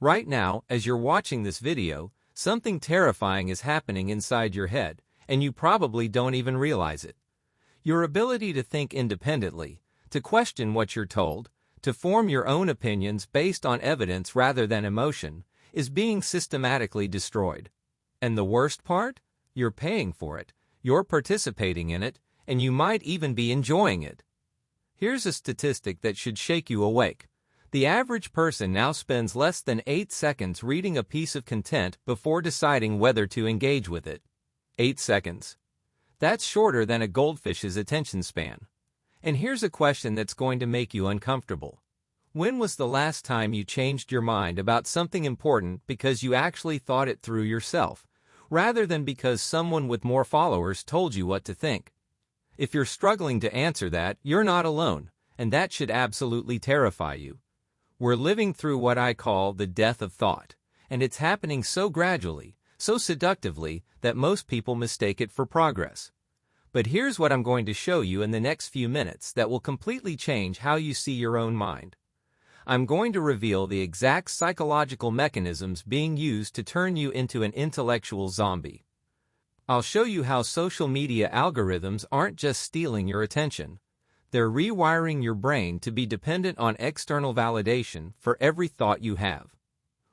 Right now, as you're watching this video, something terrifying is happening inside your head, and you probably don't even realize it. Your ability to think independently, to question what you're told, to form your own opinions based on evidence rather than emotion, is being systematically destroyed. And the worst part? You're paying for it, you're participating in it, and you might even be enjoying it. Here's a statistic that should shake you awake. The average person now spends less than 8 seconds reading a piece of content before deciding whether to engage with it. 8 seconds. That's shorter than a goldfish's attention span. And here's a question that's going to make you uncomfortable. When was the last time you changed your mind about something important because you actually thought it through yourself, rather than because someone with more followers told you what to think? If you're struggling to answer that, you're not alone, and that should absolutely terrify you. We're living through what I call the death of thought, and it's happening so gradually, so seductively, that most people mistake it for progress. But here's what I'm going to show you in the next few minutes that will completely change how you see your own mind. I'm going to reveal the exact psychological mechanisms being used to turn you into an intellectual zombie. I'll show you how social media algorithms aren't just stealing your attention. They're rewiring your brain to be dependent on external validation for every thought you have.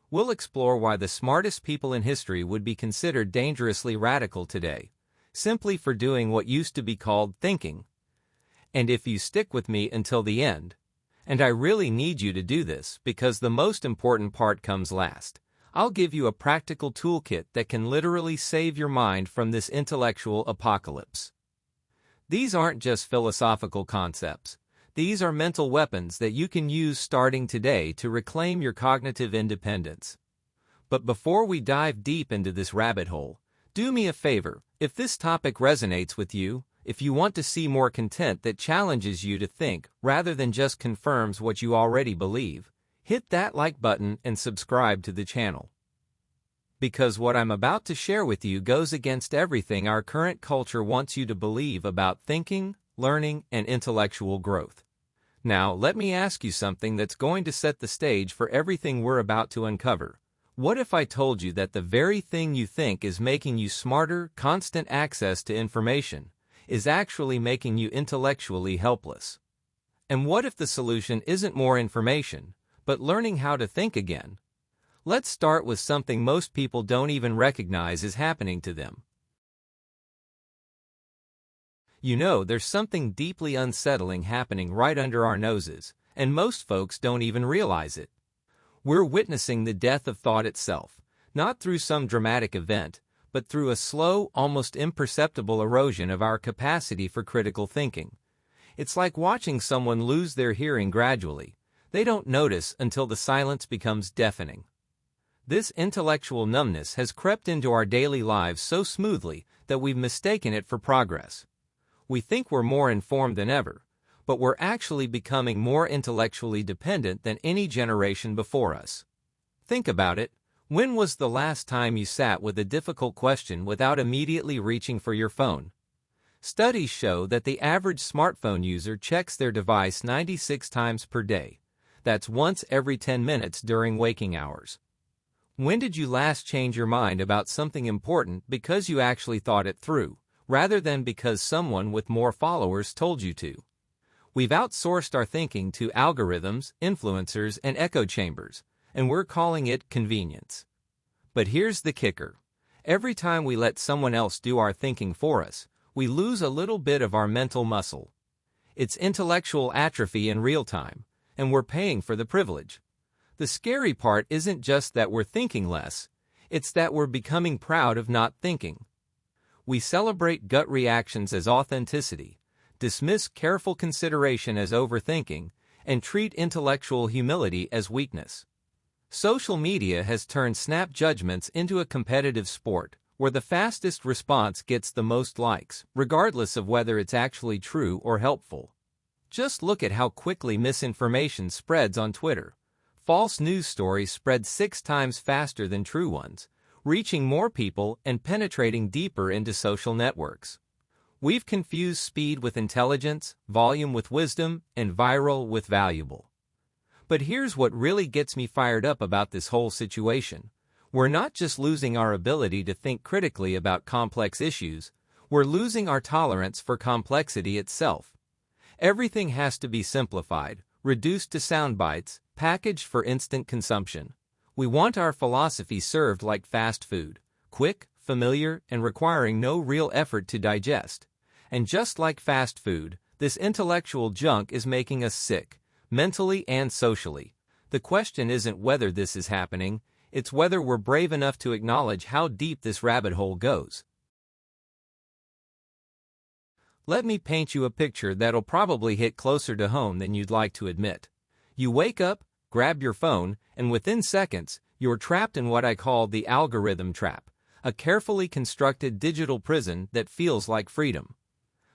We'll explore why the smartest people in history would be considered dangerously radical today, simply for doing what used to be called thinking. And if you stick with me until the end, and I really need you to do this because the most important part comes last, I'll give you a practical toolkit that can literally save your mind from this intellectual apocalypse. These aren't just philosophical concepts. These are mental weapons that you can use starting today to reclaim your cognitive independence. But before we dive deep into this rabbit hole, do me a favor. If this topic resonates with you, if you want to see more content that challenges you to think rather than just confirms what you already believe, hit that like button and subscribe to the channel. Because what I'm about to share with you goes against everything our current culture wants you to believe about thinking, learning, and intellectual growth. Now, let me ask you something that's going to set the stage for everything we're about to uncover. What if I told you that the very thing you think is making you smarter, constant access to information, is actually making you intellectually helpless? And what if the solution isn't more information, but learning how to think again? Let's start with something most people don't even recognize is happening to them. You know, there's something deeply unsettling happening right under our noses, and most folks don't even realize it. We're witnessing the death of thought itself, not through some dramatic event, but through a slow, almost imperceptible erosion of our capacity for critical thinking. It's like watching someone lose their hearing gradually. They don't notice until the silence becomes deafening. This intellectual numbness has crept into our daily lives so smoothly that we've mistaken it for progress. We think we're more informed than ever, but we're actually becoming more intellectually dependent than any generation before us. Think about it. When was the last time you sat with a difficult question without immediately reaching for your phone? Studies show that the average smartphone user checks their device 96 times per day. That's once every 10 minutes during waking hours. When did you last change your mind about something important because you actually thought it through, rather than because someone with more followers told you to? We've outsourced our thinking to algorithms, influencers, and echo chambers, and we're calling it convenience. But here's the kicker. Every time we let someone else do our thinking for us, we lose a little bit of our mental muscle. It's intellectual atrophy in real time, and we're paying for the privilege. The scary part isn't just that we're thinking less, it's that we're becoming proud of not thinking. We celebrate gut reactions as authenticity, dismiss careful consideration as overthinking, and treat intellectual humility as weakness. Social media has turned snap judgments into a competitive sport, where the fastest response gets the most likes, regardless of whether it's actually true or helpful. Just look at how quickly misinformation spreads on Twitter. False news stories spread 6 times faster than true ones, reaching more people and penetrating deeper into social networks. We've confused speed with intelligence, volume with wisdom, and viral with valuable. But here's what really gets me fired up about this whole situation. We're not just losing our ability to think critically about complex issues, we're losing our tolerance for complexity itself. Everything has to be simplified, reduced to sound bites, packaged for instant consumption. We want our philosophy served like fast food, quick, familiar, and requiring no real effort to digest. And just like fast food, this intellectual junk is making us sick, mentally and socially. The question isn't whether this is happening, it's whether we're brave enough to acknowledge how deep this rabbit hole goes. Let me paint you a picture that'll probably hit closer to home than you'd like to admit. You wake up, grab your phone, and within seconds, you're trapped in what I call the algorithm trap, a carefully constructed digital prison that feels like freedom.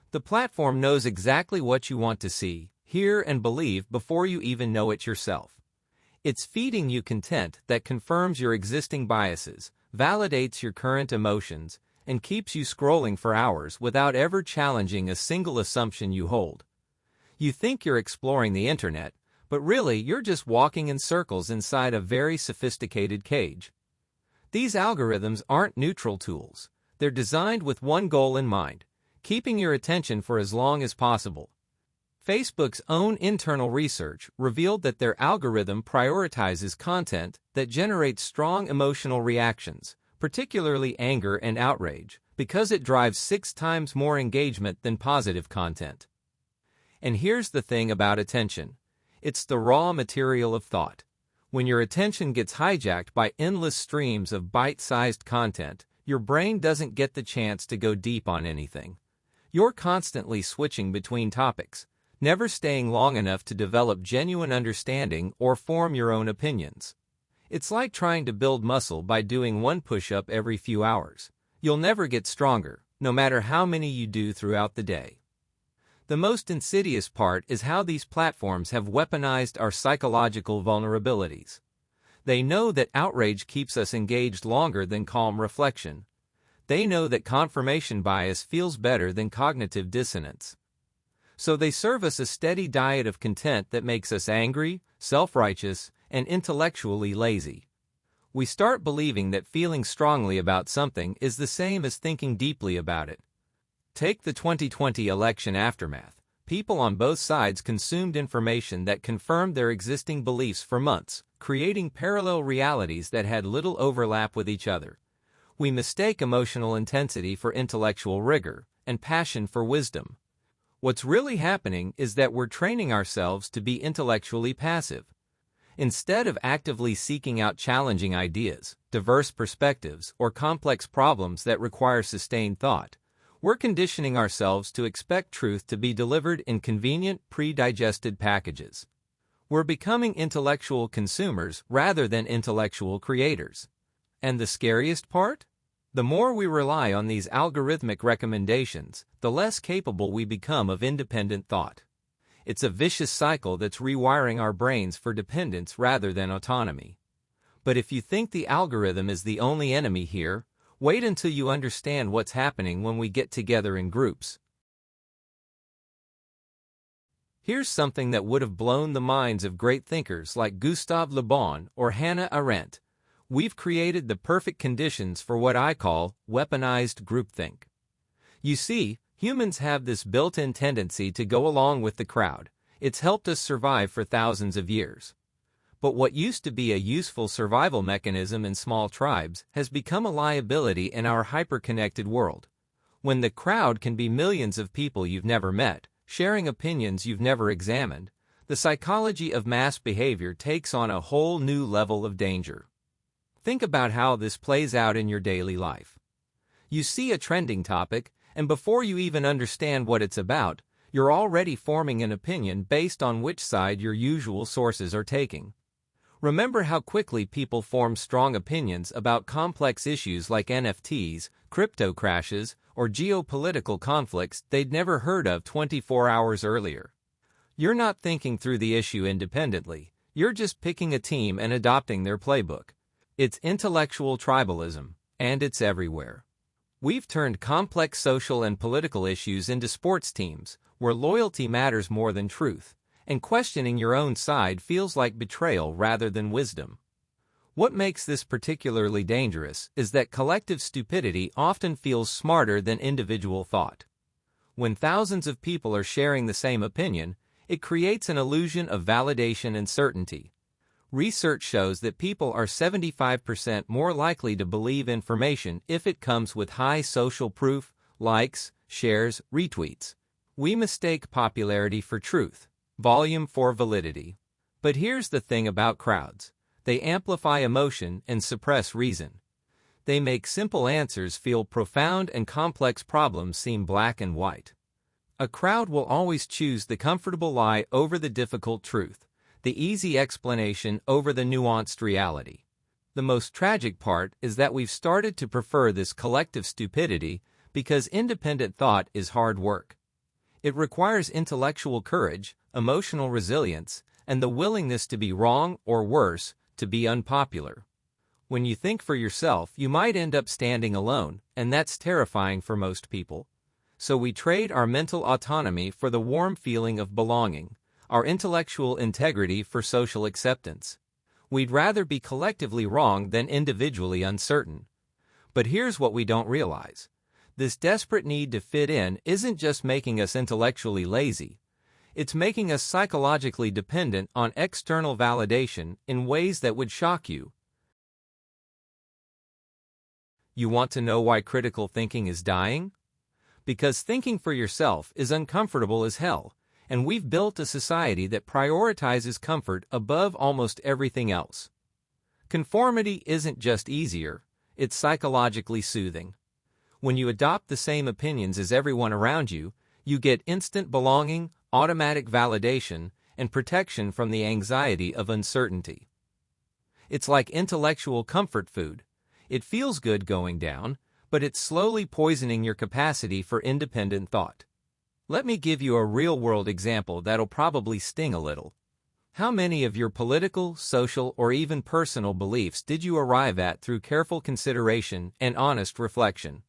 The platform knows exactly what you want to see, hear, and believe before you even know it yourself. It's feeding you content that confirms your existing biases, validates your current emotions, and keeps you scrolling for hours without ever challenging a single assumption you hold. You think you're exploring the internet, but really you're just walking in circles inside a very sophisticated cage. These algorithms aren't neutral tools. They're designed with one goal in mind: keeping your attention for as long as possible. Facebook's own internal research revealed that their algorithm prioritizes content that generates strong emotional reactions, particularly anger and outrage, because it drives 6 times more engagement than positive content. And here's the thing about attention. It's the raw material of thought. When your attention gets hijacked by endless streams of bite-sized content, your brain doesn't get the chance to go deep on anything. You're constantly switching between topics, never staying long enough to develop genuine understanding or form your own opinions. It's like trying to build muscle by doing one push-up every few hours. You'll never get stronger, no matter how many you do throughout the day. The most insidious part is how these platforms have weaponized our psychological vulnerabilities. They know that outrage keeps us engaged longer than calm reflection. They know that confirmation bias feels better than cognitive dissonance. So they serve us a steady diet of content that makes us angry, self-righteous, and intellectually lazy. We start believing that feeling strongly about something is the same as thinking deeply about it. Take the 2020 election aftermath. People on both sides consumed information that confirmed their existing beliefs for months, creating parallel realities that had little overlap with each other. We mistake emotional intensity for intellectual rigor, and passion for wisdom. What's really happening is that we're training ourselves to be intellectually passive. Instead of actively seeking out challenging ideas, diverse perspectives, or complex problems that require sustained thought, we're conditioning ourselves to expect truth to be delivered in convenient, pre-digested packages. We're becoming intellectual consumers rather than intellectual creators. And the scariest part? The more we rely on these algorithmic recommendations, the less capable we become of independent thought. It's a vicious cycle that's rewiring our brains for dependence rather than autonomy. But if you think the algorithm is the only enemy here, wait until you understand what's happening when we get together in groups. Here's something that would have blown the minds of great thinkers like Gustave Le Bon or Hannah Arendt. We've created the perfect conditions for what I call weaponized groupthink. You see, humans have this built-in tendency to go along with the crowd. It's helped us survive for thousands of years. But what used to be a useful survival mechanism in small tribes has become a liability in our hyper-connected world. When the crowd can be millions of people you've never met, sharing opinions you've never examined, the psychology of mass behavior takes on a whole new level of danger. Think about how this plays out in your daily life. You see a trending topic, and before you even understand what it's about, you're already forming an opinion based on which side your usual sources are taking. Remember how quickly people form strong opinions about complex issues like NFTs, crypto crashes, or geopolitical conflicts they'd never heard of 24 hours earlier. You're not thinking through the issue independently, you're just picking a team and adopting their playbook. It's intellectual tribalism, and it's everywhere. We've turned complex social and political issues into sports teams, where loyalty matters more than truth, and questioning your own side feels like betrayal rather than wisdom. What makes this particularly dangerous is that collective stupidity often feels smarter than individual thought. When thousands of people are sharing the same opinion, it creates an illusion of validation and certainty. Research shows that people are 75% more likely to believe information if it comes with high social proof, likes, shares, retweets. We mistake popularity for truth, volume for validity. But here's the thing about crowds. They amplify emotion and suppress reason. They make simple answers feel profound and complex problems seem black and white. A crowd will always choose the comfortable lie over the difficult truth, the easy explanation over the nuanced reality. The most tragic part is that we've started to prefer this collective stupidity because independent thought is hard work. It requires intellectual courage, emotional resilience, and the willingness to be wrong or worse, to be unpopular. When you think for yourself, you might end up standing alone, and that's terrifying for most people. So we trade our mental autonomy for the warm feeling of belonging, our intellectual integrity for social acceptance. We'd rather be collectively wrong than individually uncertain. But here's what we don't realize. This desperate need to fit in isn't just making us intellectually lazy. It's making us psychologically dependent on external validation in ways that would shock you. You want to know why critical thinking is dying? Because thinking for yourself is uncomfortable as hell, and we've built a society that prioritizes comfort above almost everything else. Conformity isn't just easier, it's psychologically soothing. When you adopt the same opinions as everyone around you, you get instant belonging, automatic validation, and protection from the anxiety of uncertainty. It's like intellectual comfort food. It feels good going down, but it's slowly poisoning your capacity for independent thought. Let me give you a real-world example that'll probably sting a little. How many of your political, social, or even personal beliefs did you arrive at through careful consideration and honest reflection?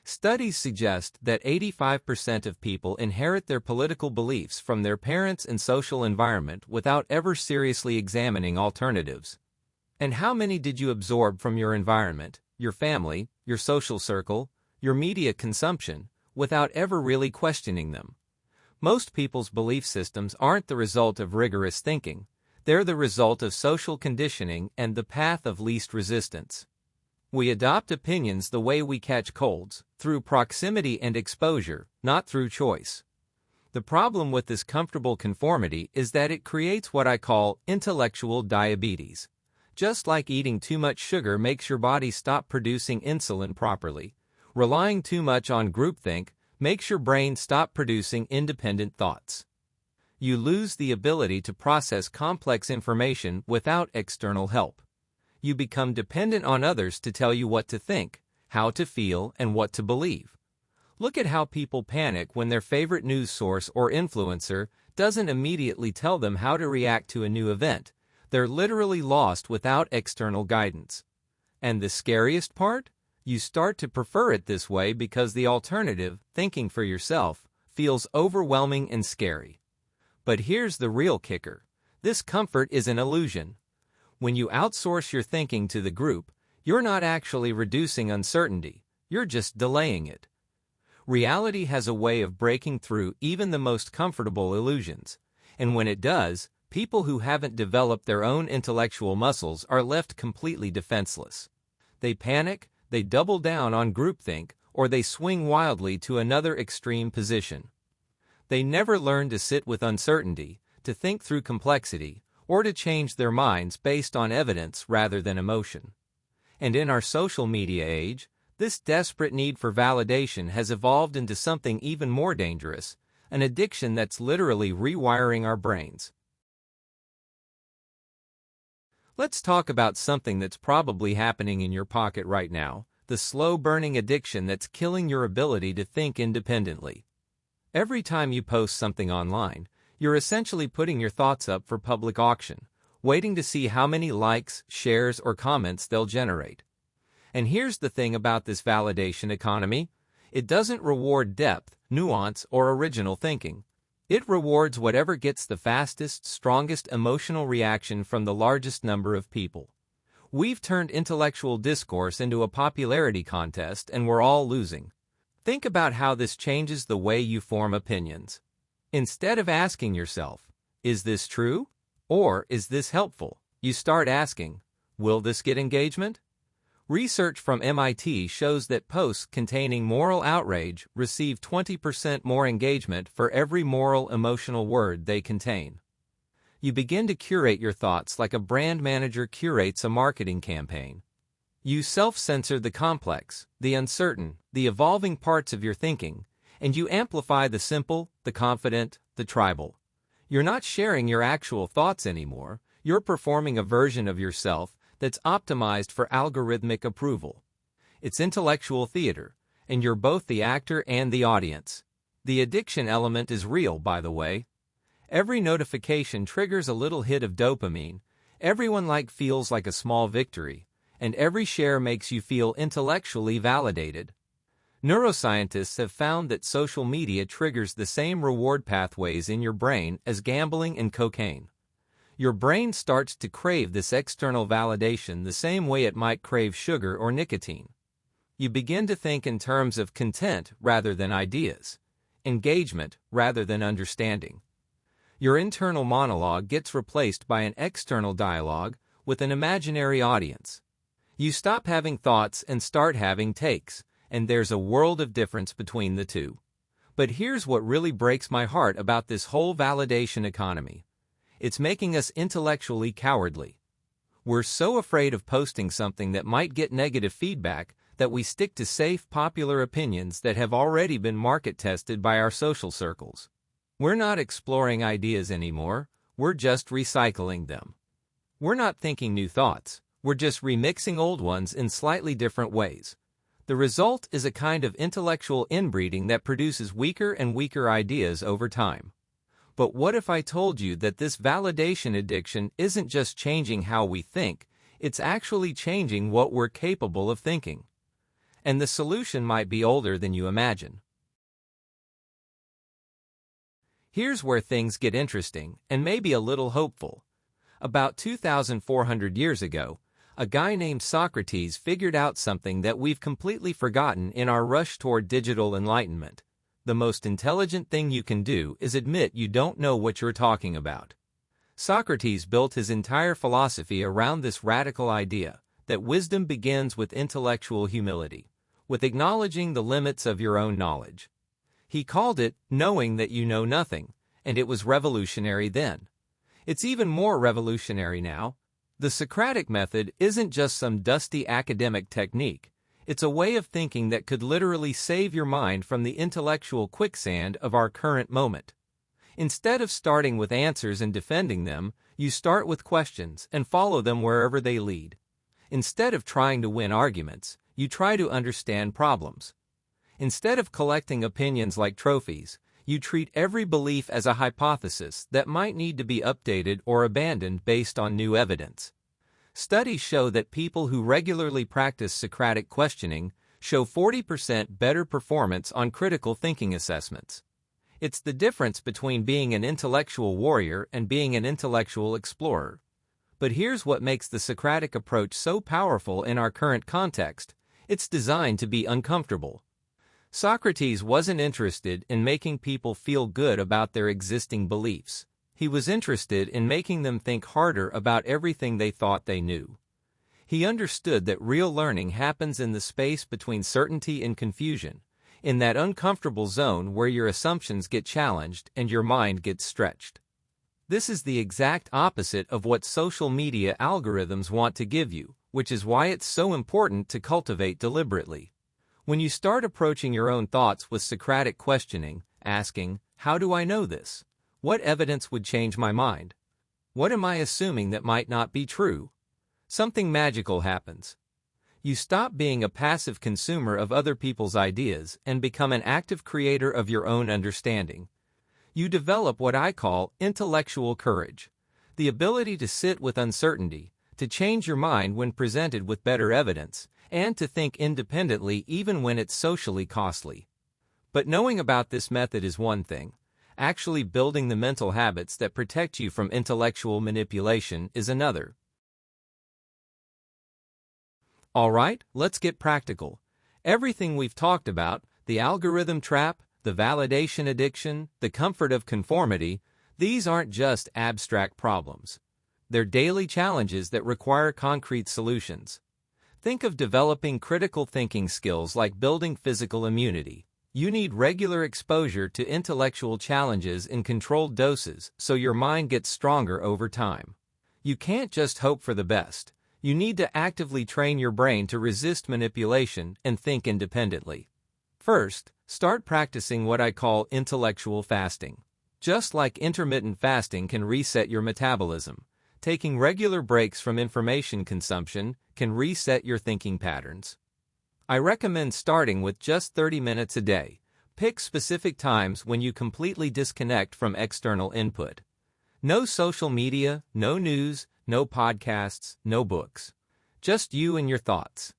Studies suggest that 85% of people inherit their political beliefs from their parents and social environment without ever seriously examining alternatives. And how many did you absorb from your environment, your family, your social circle, your media consumption, without ever really questioning them? Most people's belief systems aren't the result of rigorous thinking. They're the result of social conditioning and the path of least resistance. We adopt opinions the way we catch colds, through proximity and exposure, not through choice. The problem with this comfortable conformity is that it creates what I call intellectual diabetes. Just like eating too much sugar makes your body stop producing insulin properly, relying too much on groupthink makes your brain stop producing independent thoughts. You lose the ability to process complex information without external help. You become dependent on others to tell you what to think, how to feel, and what to believe. Look at how people panic when their favorite news source or influencer doesn't immediately tell them how to react to a new event. They're literally lost without external guidance. And the scariest part? You start to prefer it this way because the alternative, thinking for yourself, feels overwhelming and scary. But here's the real kicker. This comfort is an illusion. When you outsource your thinking to the group, you're not actually reducing uncertainty, you're just delaying it. Reality has a way of breaking through even the most comfortable illusions, and when it does, people who haven't developed their own intellectual muscles are left completely defenseless. They panic, they double down on groupthink, or they swing wildly to another extreme position. They never learn to sit with uncertainty, to think through complexity, or to change their minds based on evidence rather than emotion. And in our social media age, this desperate need for validation has evolved into something even more dangerous, an addiction that's literally rewiring our brains. Let's talk about something that's probably happening in your pocket right now, the slow-burning addiction that's killing your ability to think independently. Every time you post something online, you're essentially putting your thoughts up for public auction, waiting to see how many likes, shares, or comments they'll generate. And here's the thing about this validation economy. It doesn't reward depth, nuance, or original thinking. It rewards whatever gets the fastest, strongest emotional reaction from the largest number of people. We've turned intellectual discourse into a popularity contest, and we're all losing. Think about how this changes the way you form opinions. Instead of asking yourself, is this true? Or is this helpful? You start asking, will this get engagement? Research from MIT shows that posts containing moral outrage receive 20% more engagement for every moral emotional word they contain. You begin to curate your thoughts like a brand manager curates a marketing campaign. You self-censor the complex, the uncertain, the evolving parts of your thinking, and you amplify the simple, the confident, the tribal. You're not sharing your actual thoughts anymore. You're performing a version of yourself that's optimized for algorithmic approval. It's intellectual theater, and you're both the actor and the audience. The addiction element is real, by the way. Every notification triggers a little hit of dopamine, everyone feels like a small victory, and every share makes you feel intellectually validated. Neuroscientists have found that social media triggers the same reward pathways in your brain as gambling and cocaine. Your brain starts to crave this external validation the same way it might crave sugar or nicotine. You begin to think in terms of content rather than ideas, engagement rather than understanding. Your internal monologue gets replaced by an external dialogue with an imaginary audience. You stop having thoughts and start having takes, and there's a world of difference between the two. But here's what really breaks my heart about this whole validation economy. It's making us intellectually cowardly. We're so afraid of posting something that might get negative feedback that we stick to safe, popular opinions that have already been market-tested by our social circles. We're not exploring ideas anymore, we're just recycling them. We're not thinking new thoughts, we're just remixing old ones in slightly different ways. The result is a kind of intellectual inbreeding that produces weaker and weaker ideas over time. But what if I told you that this validation addiction isn't just changing how we think, it's actually changing what we're capable of thinking? And the solution might be older than you imagine. Here's where things get interesting and maybe a little hopeful. About 2,400 years ago, a guy named Socrates figured out something that we've completely forgotten in our rush toward digital enlightenment. The most intelligent thing you can do is admit you don't know what you're talking about. Socrates built his entire philosophy around this radical idea that wisdom begins with intellectual humility, with acknowledging the limits of your own knowledge. He called it knowing that you know nothing, and it was revolutionary then. It's even more revolutionary now. The Socratic method isn't just some dusty academic technique. It's a way of thinking that could literally save your mind from the intellectual quicksand of our current moment. Instead of starting with answers and defending them, you start with questions and follow them wherever they lead. Instead of trying to win arguments, you try to understand problems. Instead of collecting opinions like trophies, you treat every belief as a hypothesis that might need to be updated or abandoned based on new evidence. Studies show that people who regularly practice Socratic questioning show 40% better performance on critical thinking assessments. It's the difference between being an intellectual warrior and being an intellectual explorer. But here's what makes the Socratic approach so powerful in our current context. It's designed to be uncomfortable. Socrates wasn't interested in making people feel good about their existing beliefs. He was interested in making them think harder about everything they thought they knew. He understood that real learning happens in the space between certainty and confusion, in that uncomfortable zone where your assumptions get challenged and your mind gets stretched. This is the exact opposite of what social media algorithms want to give you, which is why it's so important to cultivate deliberately. When you start approaching your own thoughts with Socratic questioning, asking, "How do I know this? What evidence would change my mind? What am I assuming that might not be true?" something magical happens. You stop being a passive consumer of other people's ideas and become an active creator of your own understanding. You develop what I call intellectual courage, the ability to sit with uncertainty, to change your mind when presented with better evidence, and to think independently even when it's socially costly. But knowing about this method is one thing. Actually building the mental habits that protect you from intellectual manipulation is another. Alright, let's get practical. Everything we've talked about, the algorithm trap, the validation addiction, the comfort of conformity, these aren't just abstract problems. They're daily challenges that require concrete solutions. Think of developing critical thinking skills like building physical immunity. You need regular exposure to intellectual challenges in controlled doses so your mind gets stronger over time. You can't just hope for the best. You need to actively train your brain to resist manipulation and think independently. First, start practicing what I call intellectual fasting. Just like intermittent fasting can reset your metabolism, taking regular breaks from information consumption can reset your thinking patterns. I recommend starting with just 30 minutes a day. Pick specific times when you completely disconnect from external input. No social media, no news, no podcasts, no books. Just you and your thoughts.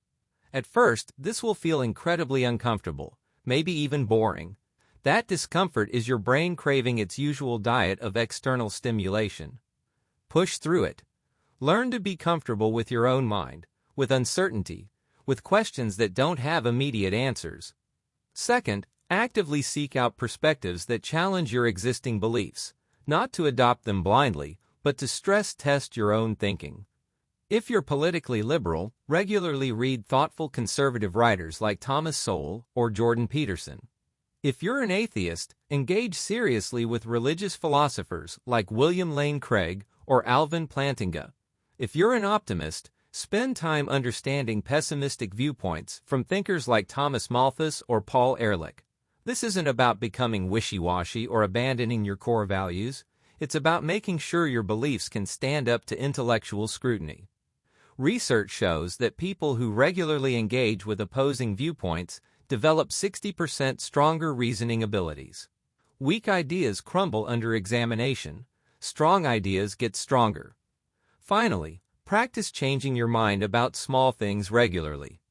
At first, this will feel incredibly uncomfortable, maybe even boring. That discomfort is your brain craving its usual diet of external stimulation. Push through it. Learn to be comfortable with your own mind, with uncertainty, with questions that don't have immediate answers. Second, actively seek out perspectives that challenge your existing beliefs, not to adopt them blindly, but to stress test your own thinking. If you're politically liberal, regularly read thoughtful conservative writers like Thomas Sowell or Jordan Peterson. If you're an atheist, engage seriously with religious philosophers like William Lane Craig or Alvin Plantinga. If you're an optimist, spend time understanding pessimistic viewpoints from thinkers like Thomas Malthus or Paul Ehrlich. This isn't about becoming wishy-washy or abandoning your core values. It's about making sure your beliefs can stand up to intellectual scrutiny. Research shows that people who regularly engage with opposing viewpoints develop 60% stronger reasoning abilities. Weak ideas crumble under examination. Strong ideas get stronger. Finally, practice changing your mind about small things regularly.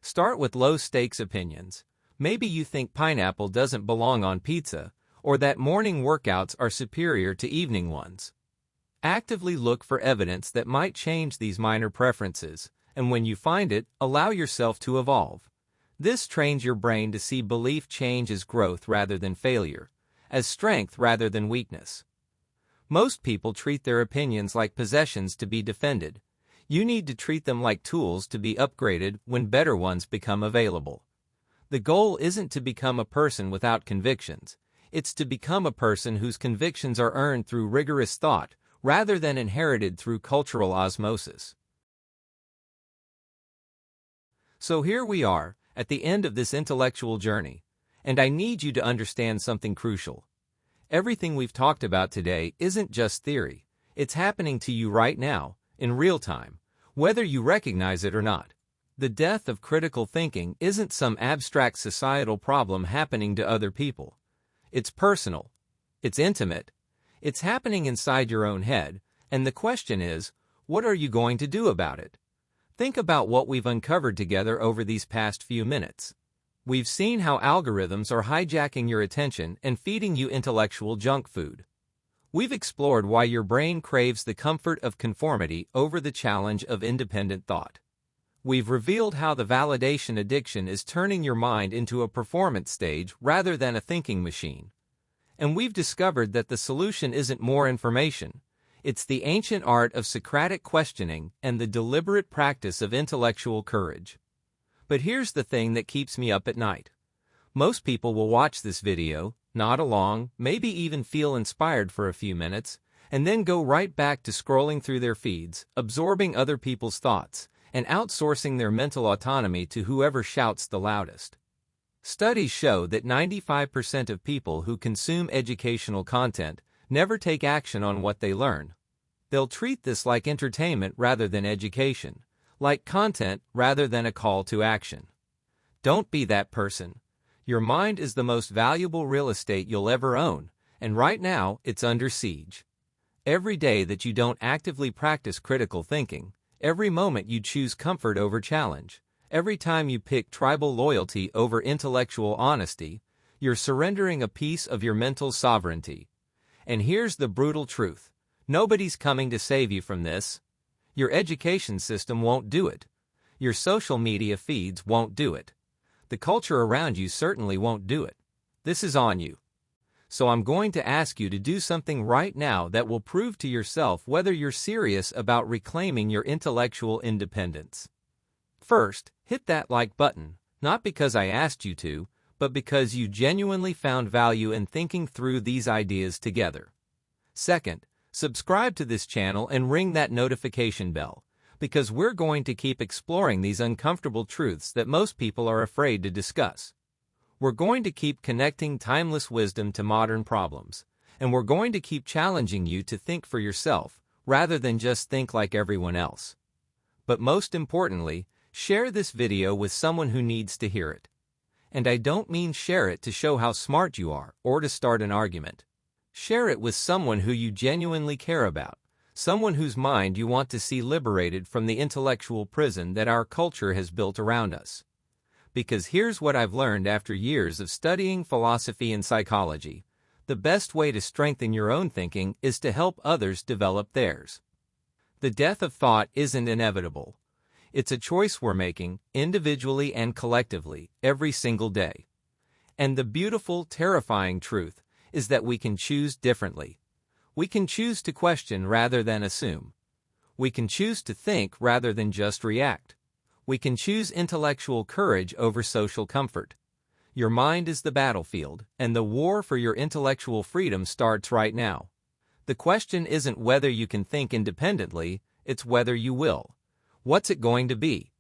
Start with low-stakes opinions. Maybe you think pineapple doesn't belong on pizza, or that morning workouts are superior to evening ones. Actively look for evidence that might change these minor preferences, and when you find it, allow yourself to evolve. This trains your brain to see belief change as growth rather than failure, as strength rather than weakness. Most people treat their opinions like possessions to be defended. You need to treat them like tools to be upgraded when better ones become available. The goal isn't to become a person without convictions. It's to become a person whose convictions are earned through rigorous thought, rather than inherited through cultural osmosis. So here we are, at the end of this intellectual journey, and I need you to understand something crucial. Everything we've talked about today isn't just theory. It's happening to you right now, in real time, whether you recognize it or not. The death of critical thinking isn't some abstract societal problem happening to other people. It's personal. It's intimate. It's happening inside your own head, and the question is, what are you going to do about it? Think about what we've uncovered together over these past few minutes. We've seen how algorithms are hijacking your attention and feeding you intellectual junk food. We've explored why your brain craves the comfort of conformity over the challenge of independent thought. We've revealed how the validation addiction is turning your mind into a performance stage rather than a thinking machine. And we've discovered that the solution isn't more information. It's the ancient art of Socratic questioning and the deliberate practice of intellectual courage. But here's the thing that keeps me up at night. Most people will watch this video, nod along, maybe even feel inspired for a few minutes, and then go right back to scrolling through their feeds, absorbing other people's thoughts, and outsourcing their mental autonomy to whoever shouts the loudest. Studies show that 95% of people who consume educational content never take action on what they learn. They'll treat this like entertainment rather than education, like content rather than a call to action. Don't be that person. Your mind is the most valuable real estate you'll ever own, and right now it's under siege. Every day that you don't actively practice critical thinking, every moment you choose comfort over challenge, every time you pick tribal loyalty over intellectual honesty, You're surrendering a piece of your mental sovereignty. And here's the brutal truth. Nobody's coming to save you from this. Your education system won't do it. Your social media feeds won't do it. The culture around you certainly won't do it. This is on you. So I'm going to ask you to do something right now that will prove to yourself whether you're serious about reclaiming your intellectual independence. First, hit that like button, not because I asked you to, but because you genuinely found value in thinking through these ideas together. Second, subscribe to this channel and ring that notification bell, because we're going to keep exploring these uncomfortable truths that most people are afraid to discuss. We're going to keep connecting timeless wisdom to modern problems, and we're going to keep challenging you to think for yourself, rather than just think like everyone else. But most importantly, share this video with someone who needs to hear it. And I don't mean share it to show how smart you are, or to start an argument. Share it with someone who you genuinely care about, someone whose mind you want to see liberated from the intellectual prison that our culture has built around us. Because here's what I've learned after years of studying philosophy and psychology. The best way to strengthen your own thinking is to help others develop theirs. The death of thought isn't inevitable. It's a choice we're making, individually and collectively, every single day. And the beautiful, terrifying truth is that we can choose differently. We can choose to question rather than assume. We can choose to think rather than just react. We can choose intellectual courage over social comfort. Your mind is the battlefield, and the war for your intellectual freedom starts right now. The question isn't whether you can think independently, it's whether you will. What's it going to be?